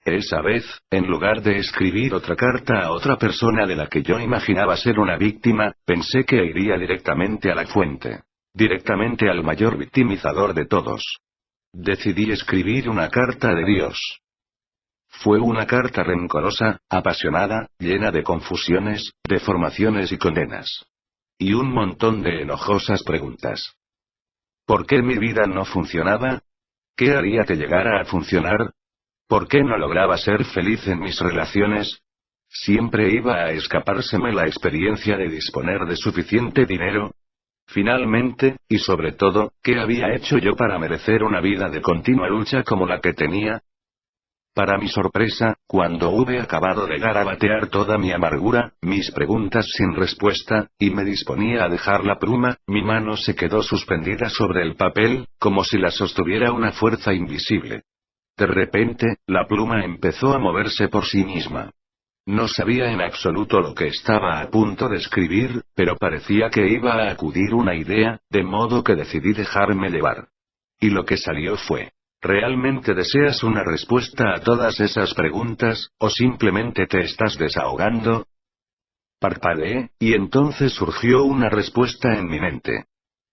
Esa vez, en lugar de escribir otra carta a otra persona de la que yo imaginaba ser una víctima, pensé que iría directamente a la fuente. Directamente al mayor victimizador de todos. Decidí escribir una carta de Dios. Fue una carta rencorosa, apasionada, llena de confusiones, deformaciones y condenas. Y un montón de enojosas preguntas. ¿Por qué mi vida no funcionaba? ¿Qué haría que llegara a funcionar? ¿Por qué no lograba ser feliz en mis relaciones? ¿Siempre iba a escapárseme la experiencia de disponer de suficiente dinero? Finalmente, y sobre todo, ¿qué había hecho yo para merecer una vida de continua lucha como la que tenía? Para mi sorpresa, cuando hube acabado de garabatear toda mi amargura, mis preguntas sin respuesta, y me disponía a dejar la pluma, mi mano se quedó suspendida sobre el papel, como si la sostuviera una fuerza invisible. De repente, la pluma empezó a moverse por sí misma. No sabía en absoluto lo que estaba a punto de escribir, pero parecía que iba a acudir una idea, de modo que decidí dejarme llevar. Y lo que salió fue: ¿realmente deseas una respuesta a todas esas preguntas, o simplemente te estás desahogando? Parpadeé, y entonces surgió una respuesta en mi mente.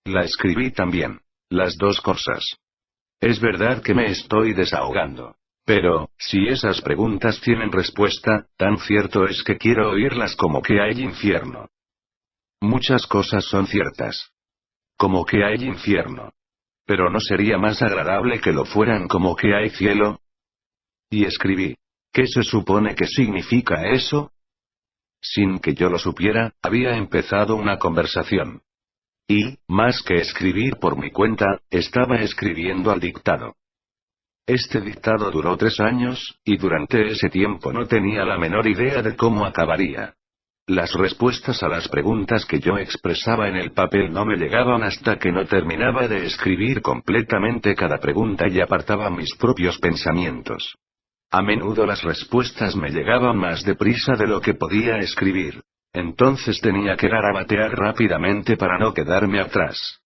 La escribí también. Las dos cosas. Es verdad que me estoy desahogando. Pero, si esas preguntas tienen respuesta, tan cierto es que quiero oírlas como que hay infierno. Muchas cosas son ciertas. Como que hay infierno. Pero ¿no sería más agradable que lo fueran como que hay cielo? Y escribí. ¿Qué se supone que significa eso? Sin que yo lo supiera, había empezado una conversación. Y, más que escribir por mi cuenta, estaba escribiendo al dictado. Este dictado duró 3 años, y durante ese tiempo no tenía la menor idea de cómo acabaría. Las respuestas a las preguntas que yo expresaba en el papel no me llegaban hasta que no terminaba de escribir completamente cada pregunta y apartaba mis propios pensamientos. A menudo las respuestas me llegaban más deprisa de lo que podía escribir. Entonces tenía que garabatear rápidamente para no quedarme atrás.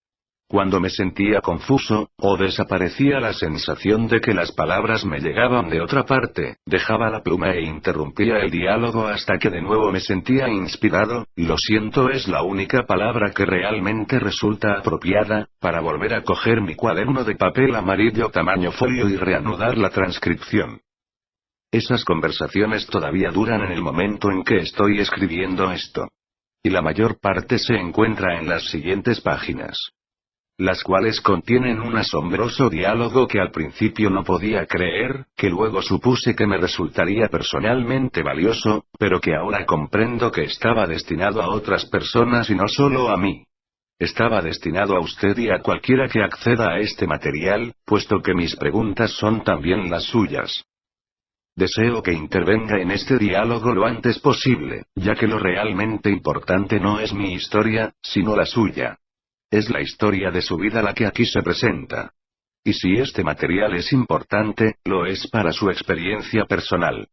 Cuando me sentía confuso, o desaparecía la sensación de que las palabras me llegaban de otra parte, dejaba la pluma e interrumpía el diálogo hasta que de nuevo me sentía inspirado. Lo siento es la única palabra que realmente resulta apropiada, para volver a coger mi cuaderno de papel amarillo tamaño folio y reanudar la transcripción. Esas conversaciones todavía duran en el momento en que estoy escribiendo esto. Y la mayor parte se encuentra en las siguientes páginas. Las cuales contienen un asombroso diálogo que al principio no podía creer, que luego supuse que me resultaría personalmente valioso, pero que ahora comprendo que estaba destinado a otras personas y no solo a mí. Estaba destinado a usted y a cualquiera que acceda a este material, puesto que mis preguntas son también las suyas. Deseo que intervenga en este diálogo lo antes posible, ya que lo realmente importante no es mi historia, sino la suya. Es la historia de su vida la que aquí se presenta. Y si este material es importante, lo es para su experiencia personal.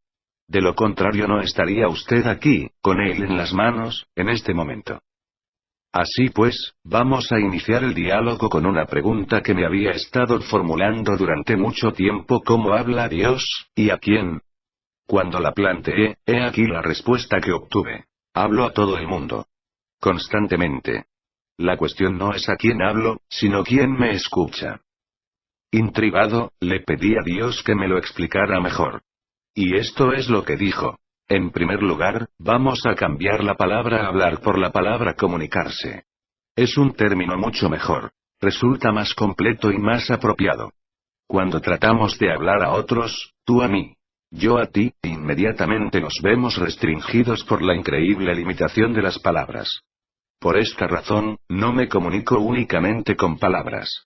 De lo contrario no estaría usted aquí, con él en las manos, en este momento. Así pues, vamos a iniciar el diálogo con una pregunta que me había estado formulando durante mucho tiempo: ¿cómo habla Dios, y a quién? Cuando la planteé, he aquí la respuesta que obtuve. Hablo a todo el mundo. Constantemente. La cuestión no es a quién hablo, sino quién me escucha. Intrigado, le pedí a Dios que me lo explicara mejor. Y esto es lo que dijo. En primer lugar, vamos a cambiar la palabra hablar por la palabra comunicarse. Es un término mucho mejor. Resulta más completo y más apropiado. Cuando tratamos de hablar a otros, tú a mí, yo a ti, inmediatamente nos vemos restringidos por la increíble limitación de las palabras. Por esta razón, no me comunico únicamente con palabras.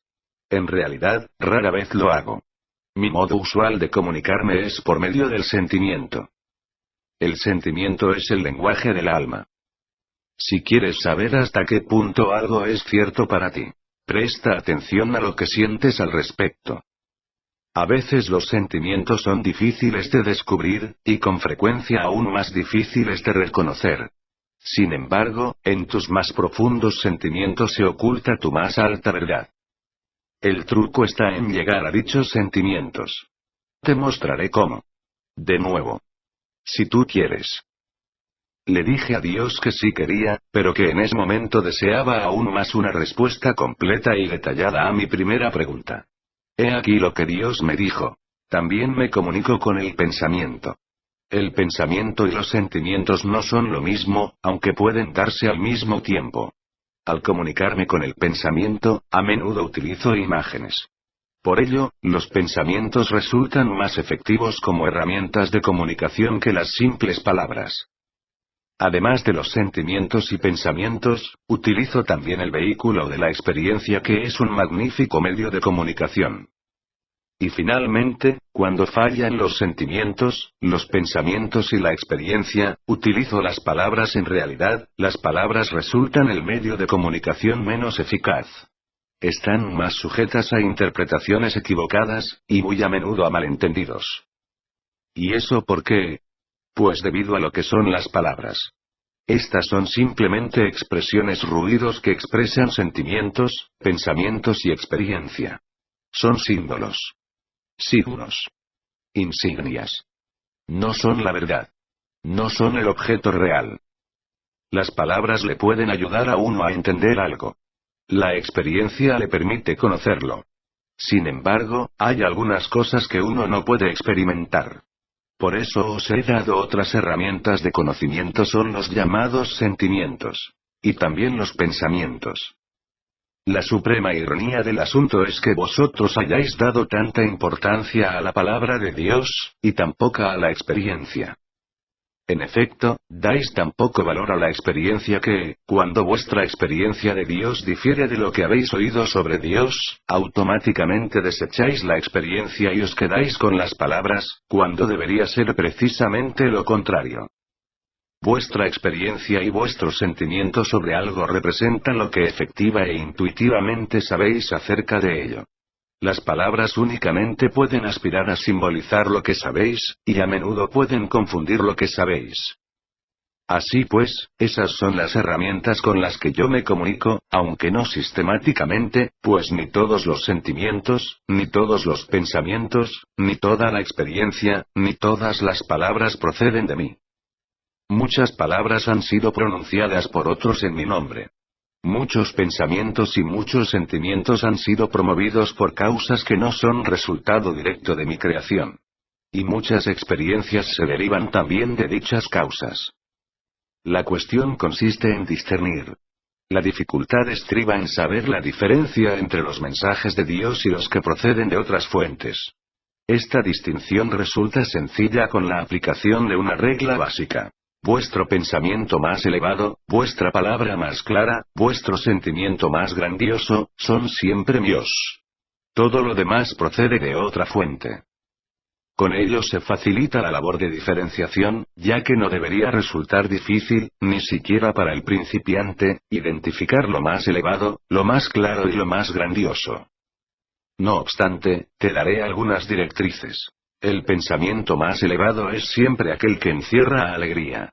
En realidad, rara vez lo hago. Mi modo usual de comunicarme es por medio del sentimiento. El sentimiento es el lenguaje del alma. Si quieres saber hasta qué punto algo es cierto para ti, presta atención a lo que sientes al respecto. A veces los sentimientos son difíciles de descubrir, y con frecuencia aún más difíciles de reconocer. Sin embargo, en tus más profundos sentimientos se oculta tu más alta verdad. El truco está en llegar a dichos sentimientos. Te mostraré cómo. De nuevo. Si tú quieres. Le dije a Dios que sí quería, pero que en ese momento deseaba aún más una respuesta completa y detallada a mi primera pregunta. He aquí lo que Dios me dijo. También me comunico con el pensamiento. El pensamiento y los sentimientos no son lo mismo, aunque pueden darse al mismo tiempo. Al comunicarme con el pensamiento, a menudo utilizo imágenes. Por ello, los pensamientos resultan más efectivos como herramientas de comunicación que las simples palabras. Además de los sentimientos y pensamientos, utilizo también el vehículo de la experiencia, que es un magnífico medio de comunicación. Y finalmente, cuando fallan los sentimientos, los pensamientos y la experiencia, utilizo las palabras. En realidad, las palabras resultan el medio de comunicación menos eficaz. Están más sujetas a interpretaciones equivocadas, y muy a menudo a malentendidos. ¿Y eso por qué? Pues debido a lo que son las palabras. Estas son simplemente expresiones, ruidos que expresan sentimientos, pensamientos y experiencia. Son símbolos. Signos. Insignias. No son la verdad. No son el objeto real. Las palabras le pueden ayudar a uno a entender algo. La experiencia le permite conocerlo. Sin embargo, hay algunas cosas que uno no puede experimentar. Por eso os he dado otras herramientas de conocimiento, son los llamados sentimientos. Y también los pensamientos. La suprema ironía del asunto es que vosotros hayáis dado tanta importancia a la palabra de Dios, y tan poca a la experiencia. En efecto, dais tan poco valor a la experiencia que, cuando vuestra experiencia de Dios difiere de lo que habéis oído sobre Dios, automáticamente desecháis la experiencia y os quedáis con las palabras, cuando debería ser precisamente lo contrario. Vuestra experiencia y vuestros sentimientos sobre algo representan lo que efectiva e intuitivamente sabéis acerca de ello. Las palabras únicamente pueden aspirar a simbolizar lo que sabéis, y a menudo pueden confundir lo que sabéis. Así pues, esas son las herramientas con las que yo me comunico, aunque no sistemáticamente, pues ni todos los sentimientos, ni todos los pensamientos, ni toda la experiencia, ni todas las palabras proceden de mí. Muchas palabras han sido pronunciadas por otros en mi nombre. Muchos pensamientos y muchos sentimientos han sido promovidos por causas que no son resultado directo de mi creación. Y muchas experiencias se derivan también de dichas causas. La cuestión consiste en discernir. La dificultad estriba en saber la diferencia entre los mensajes de Dios y los que proceden de otras fuentes. Esta distinción resulta sencilla con la aplicación de una regla básica. Vuestro pensamiento más elevado, vuestra palabra más clara, vuestro sentimiento más grandioso, son siempre míos. Todo lo demás procede de otra fuente. Con ello se facilita la labor de diferenciación, ya que no debería resultar difícil, ni siquiera para el principiante, identificar lo más elevado, lo más claro y lo más grandioso. No obstante, te daré algunas directrices. El pensamiento más elevado es siempre aquel que encierra alegría.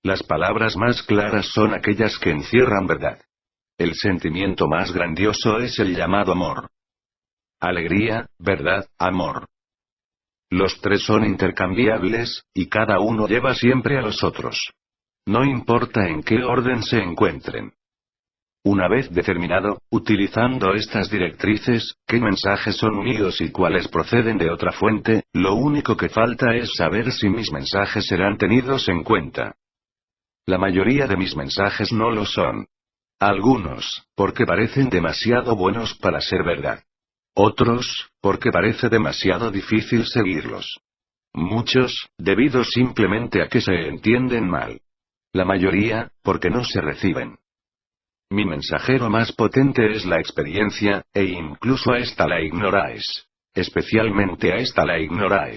Las palabras más claras son aquellas que encierran verdad. El sentimiento más grandioso es el llamado amor. Alegría, verdad, amor. Los tres son intercambiables, y cada uno lleva siempre a los otros. No importa en qué orden se encuentren. Una vez determinado, utilizando estas directrices, qué mensajes son míos y cuáles proceden de otra fuente, lo único que falta es saber si mis mensajes serán tenidos en cuenta. La mayoría de mis mensajes no lo son. Algunos, porque parecen demasiado buenos para ser verdad. Otros, porque parece demasiado difícil seguirlos. Muchos, debido simplemente a que se entienden mal. La mayoría, porque no se reciben. Mi mensajero más potente es la experiencia, e incluso a esta la ignoráis. Especialmente a esta la ignoráis.